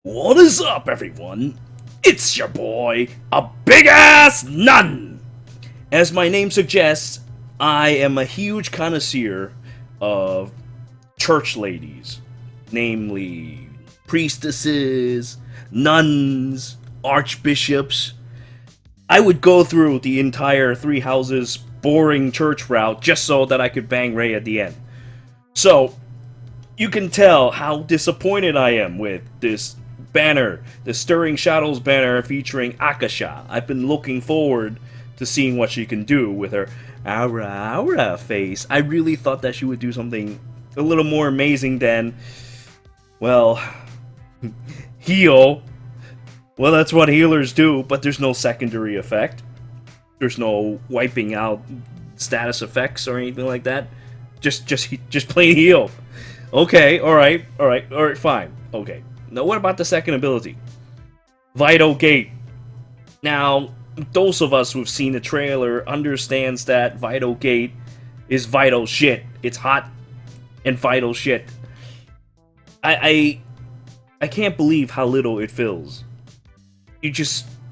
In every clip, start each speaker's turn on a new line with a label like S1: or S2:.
S1: What is up, everyone? It's your boy, a big-ass nun! As my name suggests, I am a huge connoisseur of church ladies, namely priestesses, nuns, archbishops. I would go through the entire three houses boring church route just so that I could bang Ray at the end. So, you can tell how disappointed I am with this banner, the Stirring Shadows banner featuring Akasha. I've been looking forward to seeing what she can do with her Ara Ara face. I really thought that she would do something a little more amazing than, well, heal. Well, that's what healers do, but there's no secondary effect. There's no wiping out status effects or anything like that. Just plain heal. Okay, alright, fine. Okay. Now, what about the second ability? Vital Gate. Now, those of us who've seen the trailer understands that Vital Gate is vital shit. It's hot and vital shit. I can't believe how little it fills.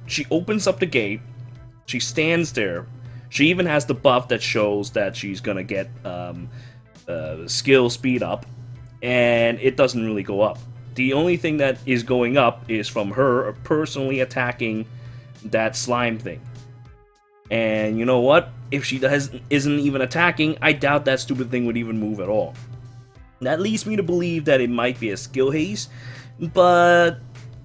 S1: She opens up the gate, she stands there, she even has the buff that shows that she's gonna get skill speed up, and it doesn't really go up. The only thing that is going up is from her personally attacking that slime thing. And you know what? If she isn't even attacking, I doubt that stupid thing would even move at all. That leads me to believe that it might be a skill haze, but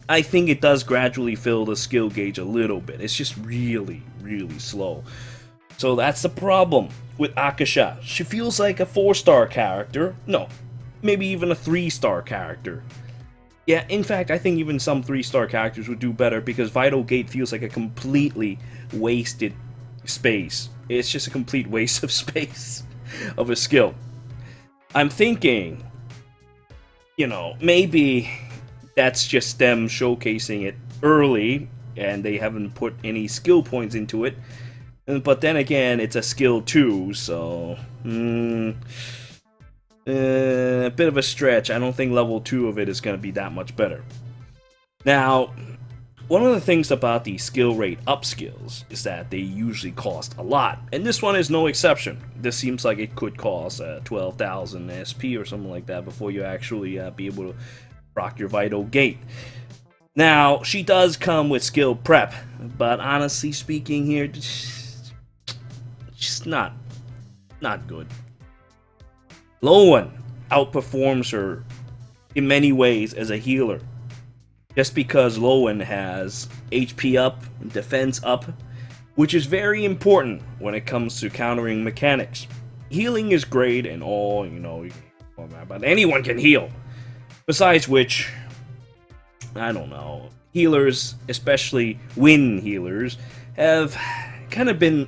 S1: I think it does gradually fill the skill gauge a little bit. It's just really, really slow. So that's the problem with Akasha. She feels like a 4-star character. No, maybe even a 3-star character. Yeah, in fact, I think even some 3-star characters would do better because Vital Gate feels like a completely wasted space. It's just a complete waste of space of a skill. I'm thinking, you know, maybe that's just them showcasing it early and they haven't put any skill points into it. But then again, it's a skill too, so a bit of a stretch. I don't think level 2 of it is going to be that much better. Now, one of the things about the skill rate up skills is that they usually cost a lot, and this one is no exception. This seems like it could cost 12,000 SP or something like that before you actually be able to rock your Vital Gate. Now, she does come with skill prep, but honestly speaking here, just not good. Lowen outperforms her in many ways as a healer. Just because Lowen has HP up and defense up, which is very important when it comes to countering mechanics. Healing is great and all, you know, but anyone can heal. Besides which, I don't know, healers, especially wind healers, have kind of been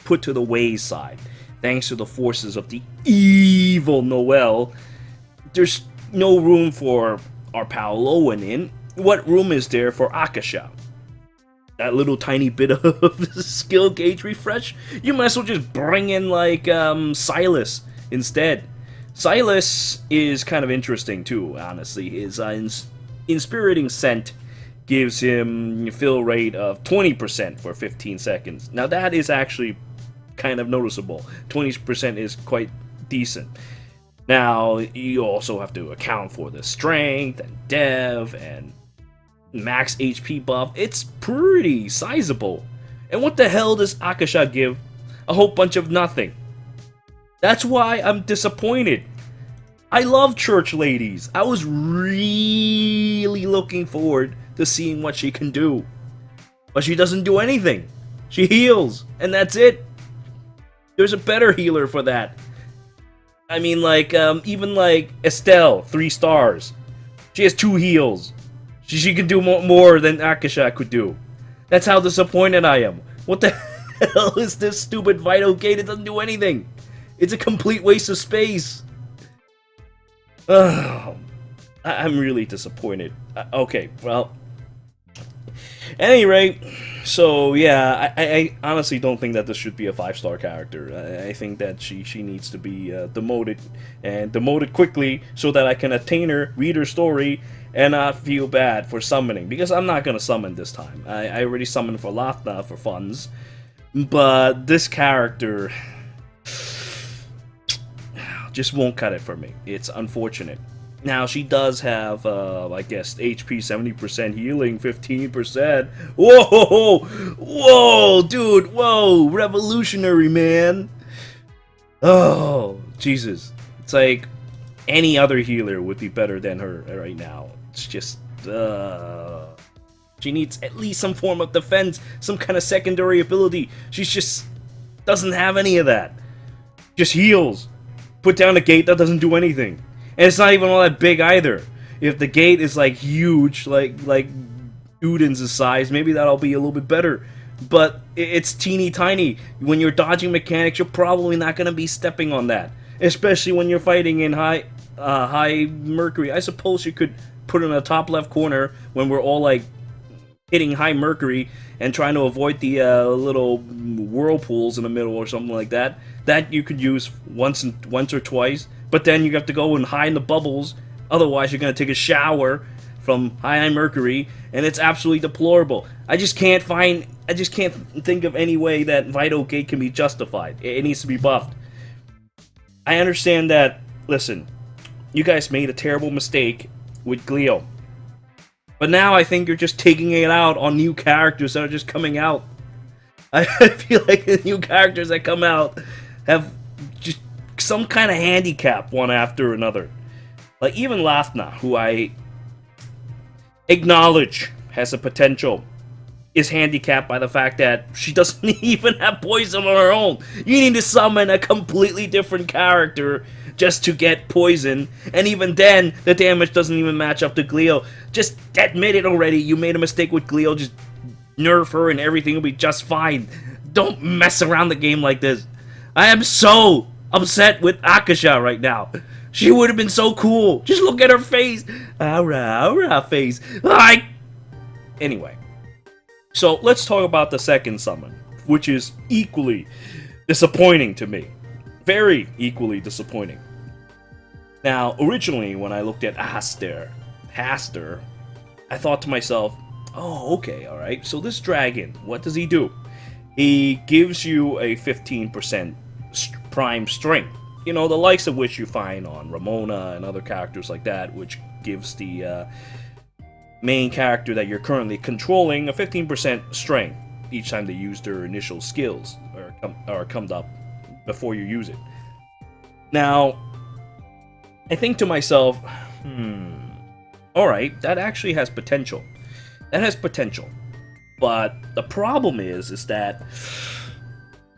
S1: put to the wayside. Thanks to the forces of the evil Noel, there's no room for our pal Lowen in. What room is there for Akasha? That little tiny bit of skill gauge refresh? You might as well just bring in, like, Silas instead. Silas is kind of interesting too, honestly. His Inspiriting Scent gives him a fill rate of 20% for 15 seconds. Now that is actually kind of noticeable. 20% is quite decent. Now, you also have to account for the strength and dev and max HP buff. It's pretty sizable. And what the hell does Akasha give? A whole bunch of nothing. That's why I'm disappointed. I love church ladies. I was really looking forward to seeing what she can do. But she doesn't do anything. She heals, and that's it. There's a better healer for that. I mean, like, even like Estelle, 3 stars. She has 2 heals. She can do more than Akasha could do. That's how disappointed I am. What the hell is this stupid Vital Gate? It doesn't do anything. It's a complete waste of space. I'm really disappointed. Okay, well, at any rate, so yeah, I honestly don't think that this should be a 5-star character. I think that she needs to be demoted, and demoted quickly so that I can attain her, read her story, and not feel bad for summoning, because I'm not gonna summon this time. I already summoned for Lathna for funds, but this character just won't cut it for me. It's unfortunate. Now, she does have, I guess, HP 70%, healing 15%. Whoa! Whoa, dude! Whoa! Revolutionary, man! Oh, Jesus. It's like, any other healer would be better than her right now. It's just, she needs at least some form of defense, some kind of secondary ability. She's just doesn't have any of that. Just heals. Put down a gate that doesn't do anything. And it's not even all that big either. If the gate is like huge, like Uden's size, maybe that'll be a little bit better. But it's teeny tiny. When you're dodging mechanics, you're probably not going to be stepping on that. Especially when you're fighting in high mercury. I suppose you could put it in the top left corner when we're all like hitting high mercury and trying to avoid the little whirlpools in the middle or something like that. That you could use once or twice. But then you have to go and hide in the bubbles. Otherwise, you're going to take a shower from high mercury, and it's absolutely deplorable. I just can't think of any way that Vital Gate can be justified. It needs to be buffed. I understand that, listen, you guys made a terrible mistake with Glio. But now I think you're just taking it out on new characters that are just coming out. I feel like the new characters that come out have just some kind of handicap one after another. Like even Lathna, who I acknowledge has a potential, is handicapped by the fact that she doesn't even have poison on her own. You need to summon a completely different character just to get poison, and even then, the damage doesn't even match up to Glio. Just admit it already, you made a mistake with Glio, just nerf her and everything will be just fine. Don't mess around the game like this. I am so upset with Akasha right now. She would have been so cool. Just look at her face. Ara Ara face. Anyway. So, let's talk about the second summon, which is equally disappointing to me. Very equally disappointing. Now, originally, when I looked at Hastur, I thought to myself, oh, okay, alright, so this dragon, what does he do? He gives you a 15% prime strength. You know, the likes of which you find on Ramona and other characters like that, which gives the main character that you're currently controlling a 15% strength each time they use their initial skills or come up before you use it. Now, I think to myself, alright, that actually has potential. That has potential. But the problem is that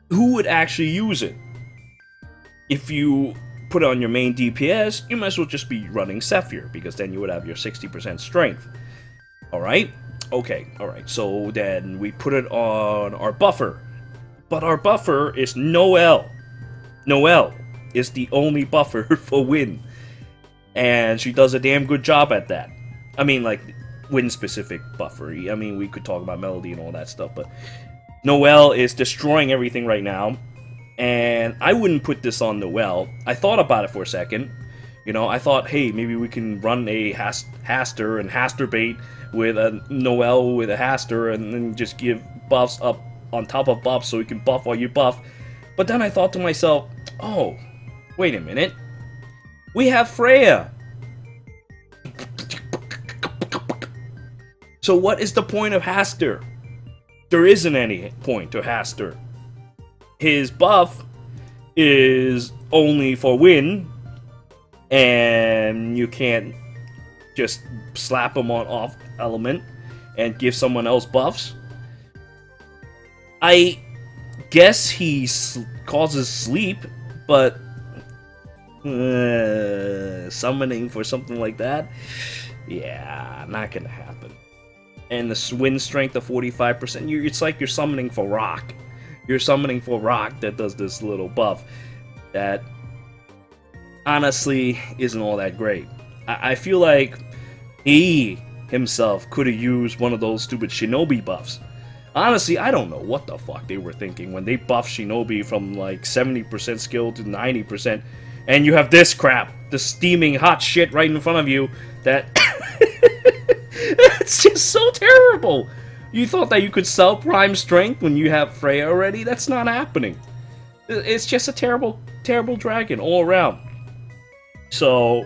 S1: who would actually use it? If you put it on your main DPS, you might as well just be running Zethia, because then you would have your 60% strength. Alright? Okay, alright. So then we put it on our buffer. But our buffer is Noelle. Noelle is the only buffer for Win. And she does a damn good job at that. I mean, like, Win-specific buffer. I mean, we could talk about Melody and all that stuff, but Noelle is destroying everything right now. And I wouldn't put this on Noelle. I thought about it for a second. You know, I thought, hey, maybe we can run a Hastur and Hastur bait with a Noelle with a Hastur and then just give buffs up on top of buffs so we can buff while you buff. But then I thought to myself, oh, wait a minute. We have Freya. So what is the point of Hastur? There isn't any point to Hastur. His buff is only for Win, and you can't just slap him on off element and give someone else buffs. I guess he causes sleep, but summoning for something like that, yeah, not gonna happen. And the Win strength of 45%, it's like you're summoning for rock. You're summoning for rock that does this little buff that honestly isn't all that great. I feel like he himself could have used one of those stupid Shinobi buffs. Honestly, I don't know what the fuck they were thinking when they buffed Shinobi from like 70% skill to 90%, and you have this crap, the steaming hot shit right in front of you that It's just so terrible. You thought that you could sell Prime Strength when you have Freya already? That's not happening. It's just a terrible, terrible dragon all around. So,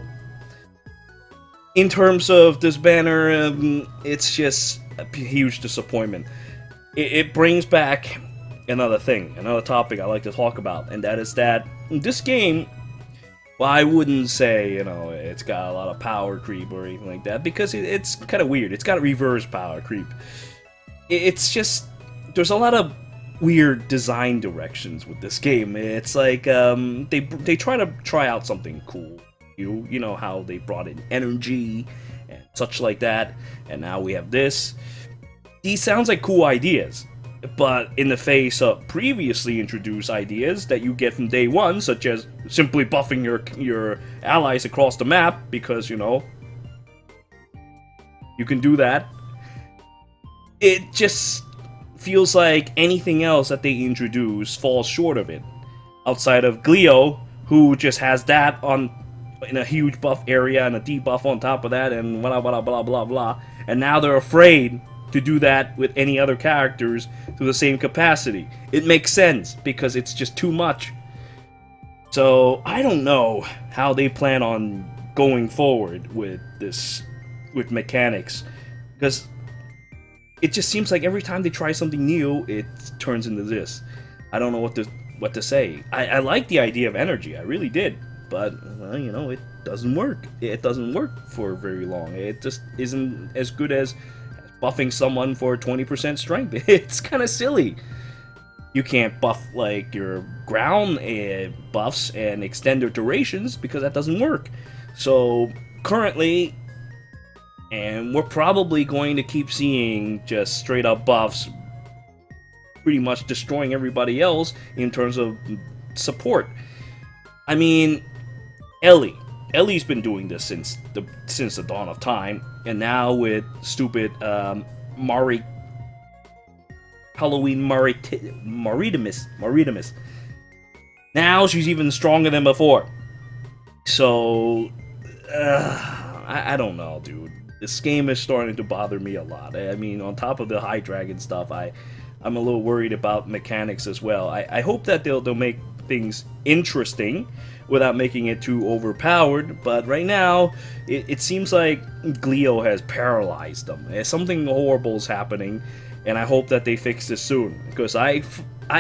S1: in terms of this banner, it's just a huge disappointment. It brings back another thing, another topic I like to talk about, and that is that this game, well, I wouldn't say, you know, it's got a lot of power creep or anything like that, because it's kind of weird. It's got reverse power creep. It's just, there's a lot of weird design directions with this game. It's like, they try out something cool. You know how they brought in energy and such like that, and now we have this. These sounds like cool ideas, but in the face of previously introduced ideas that you get from day one, such as simply buffing your allies across the map, because, you know, you can do that. It just feels like anything else that they introduce falls short of it. Outside of Glio, who just has that in a huge buff area and a debuff on top of that, and blah blah blah blah blah, and now they're afraid to do that with any other characters to the same capacity. It makes sense because it's just too much. So I don't know how they plan on going forward with this, with mechanics, because it just seems like every time they try something new, it turns into this. I don't know what to say. I like the idea of energy, I really did, but well, you know, it doesn't work. It doesn't work for very long. It just isn't as good as buffing someone for 20% strength. It's kind of silly. You can't buff like your ground buffs and extend their durations because that doesn't work. So currently, and we're probably going to keep seeing just straight up buffs pretty much destroying everybody else in terms of support. I mean, Ellie's been doing this since the dawn of time, and now with stupid Halloween Maritimus. Now she's even stronger than before. So I don't know, dude. This game is starting to bother me a lot. I mean, on top of the high dragon stuff, I'm a little worried about mechanics as well. I hope that they'll make things interesting without making it too overpowered, but right now it seems like Glio has paralyzed them. Something horrible is happening, and I hope that they fix this soon, because I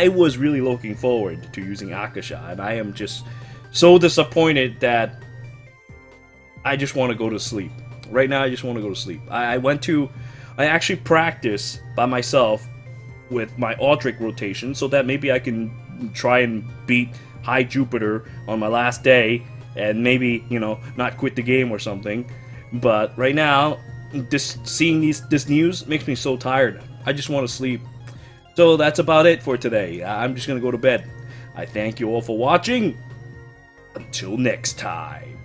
S1: was really looking forward to using Akasha, and I am just so disappointed that I just want to go to sleep. Right now I just want to go to sleep. I actually practiced by myself with my Audric rotation so that maybe I can try and beat High Jupiter on my last day and maybe, you know, not quit the game or something. But right now, just seeing this news makes me so tired. I just want to sleep. So that's about it for today. I'm just going to go to bed. I thank you all for watching. Until next time.